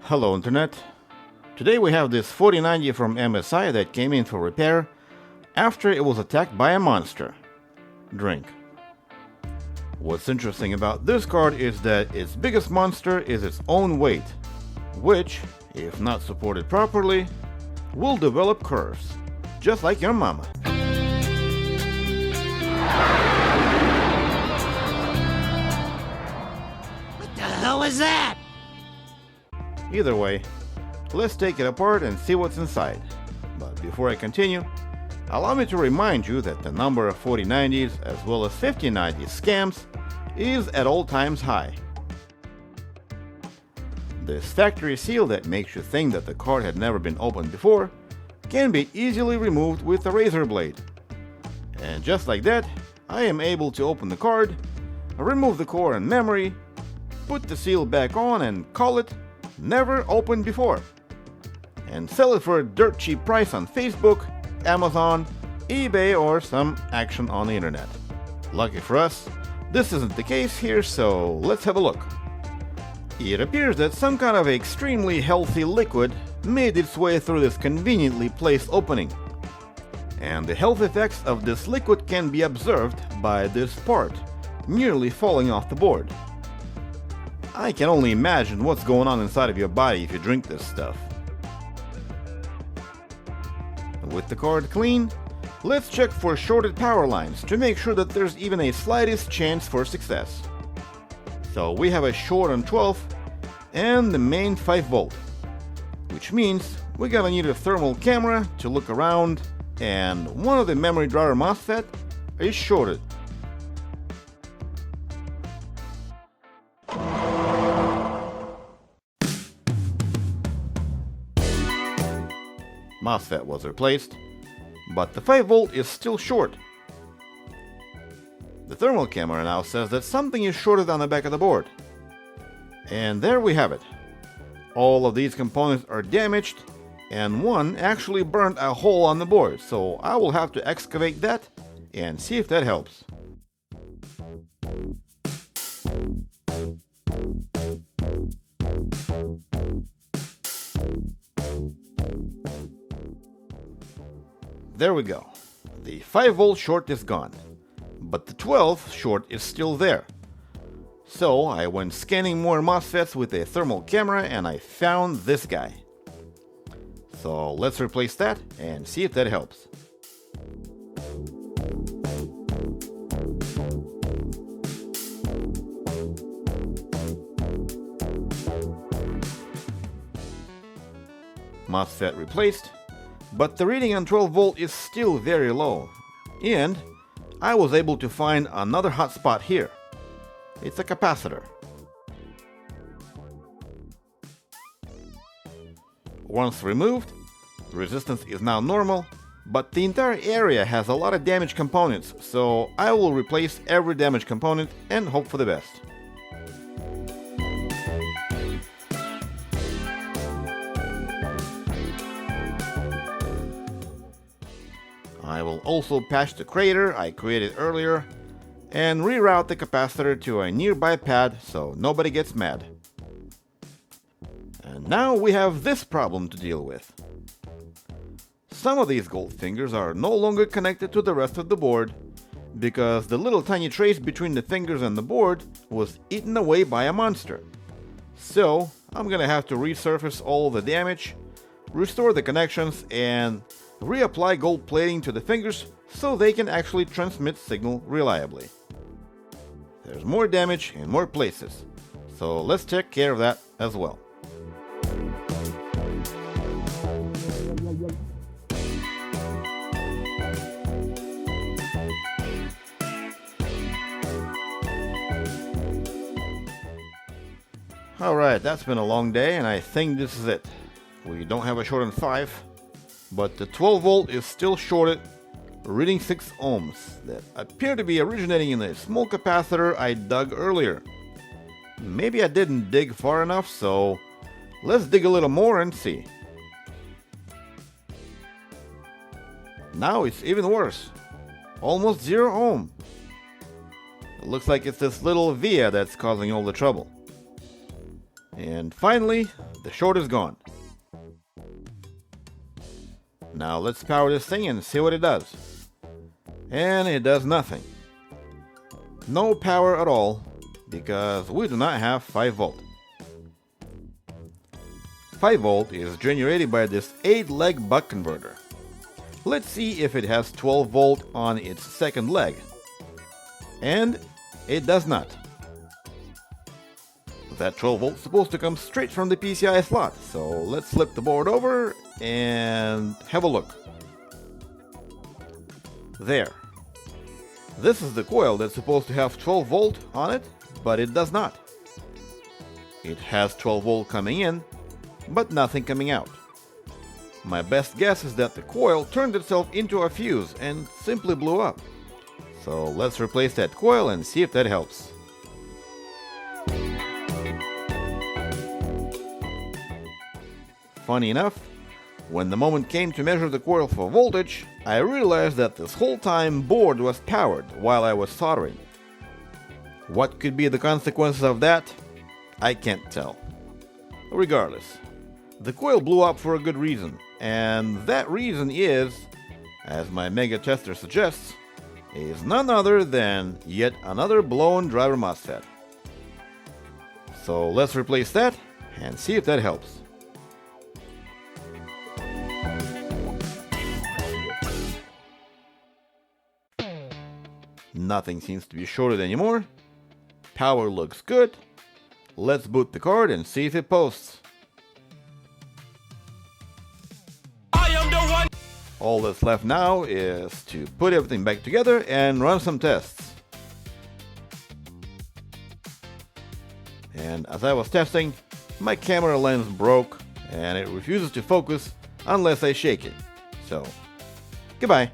Hello Internet. Today we have this 4090 from MSI that came in for repair after it was attacked by a monster. Drink. What's interesting about this card is that its biggest monster is its own weight, which, if not supported properly, will develop curves, just like your mama. What the hell was that? Either way, let's take it apart and see what's inside. But before I continue, allow me to remind you that the number of 4090s as well as 5090 scams is at all times high. This factory seal that makes you think that the card had never been opened before can be easily removed with a razor blade. And just like that, I am able to open the card, remove the core and memory, put the seal back on and call it never opened before, and sell it for a dirt cheap price on Facebook, Amazon, eBay, or some action on the internet. Lucky for us, this isn't the case here, so let's have a look. It appears that some kind of extremely healthy liquid made its way through this conveniently placed opening, and the health effects of this liquid can be observed by this part nearly falling off the board. I can only imagine what's going on inside of your body if you drink this stuff. With the card clean, let's check for shorted power lines to make sure that there's even a slightest chance for success. So we have a short on 12 and the main 5 volt, which means we're gonna need a thermal camera to look around, and one of the memory driver MOSFET is shorted. MOSFET was replaced, but the 5 volt is still short. The thermal camera now says that something is shorted on the back of the board. And there we have it. All of these components are damaged, and one actually burned a hole on the board, so I will have to excavate that and see if that helps. There we go. The 5 volt short is gone, but the 12 short is still there. So I went scanning more MOSFETs with a thermal camera and I found this guy. So let's replace that and see if that helps. MOSFET replaced, but the reading on 12 volt is still very low, and I was able to find another hotspot here. It's a capacitor. Once removed, resistance is now normal, but the entire area has a lot of damaged components, so I will replace every damaged component and hope for the best. I will also patch the crater I created earlier and reroute the capacitor to a nearby pad so nobody gets mad. And now we have this problem to deal with. Some of these gold fingers are no longer connected to the rest of the board because the little tiny trace between the fingers and the board was eaten away by a monster. So I'm gonna have to resurface all the damage, restore the connections, and reapply gold plating to the fingers so they can actually transmit signal reliably. There's more damage in more places, so let's take care of that as well. Alright, that's been a long day and I think this is it. We don't have a short on 5. But the 12 volt is still shorted, reading 6 ohms that appear to be originating in a small capacitor I dug earlier. Maybe I didn't dig far enough, so let's dig a little more and see. Now it's even worse. Almost 0 ohm. It looks like it's this little via that's causing all the trouble. And finally, the short is gone. Now let's power this thing and see what it does. And it does nothing. No power at all, because we do not have 5 volt. 5 volt is generated by this 8-leg buck converter. Let's see if it has 12 volt on its second leg. And it does not. That 12 volt is supposed to come straight from the PCI slot, so let's flip the board over and have a look. There. This is the coil that's supposed to have 12 volt on it, but it does not. It has 12 volt coming in, but nothing coming out. My best guess is that the coil turned itself into a fuse and simply blew up. So let's replace that coil and see if that helps. Funny enough, when the moment came to measure the coil for voltage, I realized that this whole time board was powered while I was soldering. What could be the consequences of that? I can't tell. Regardless, the coil blew up for a good reason, and that reason is, as my mega tester suggests, is none other than yet another blown driver MOSFET. So let's replace that and see if that helps. Nothing seems to be shorted anymore. Power looks good. Let's boot the card and see if it posts. I am the one. All that's left now is to put everything back together and run some tests. And as I was testing, my camera lens broke and it refuses to focus unless I shake it. So, goodbye.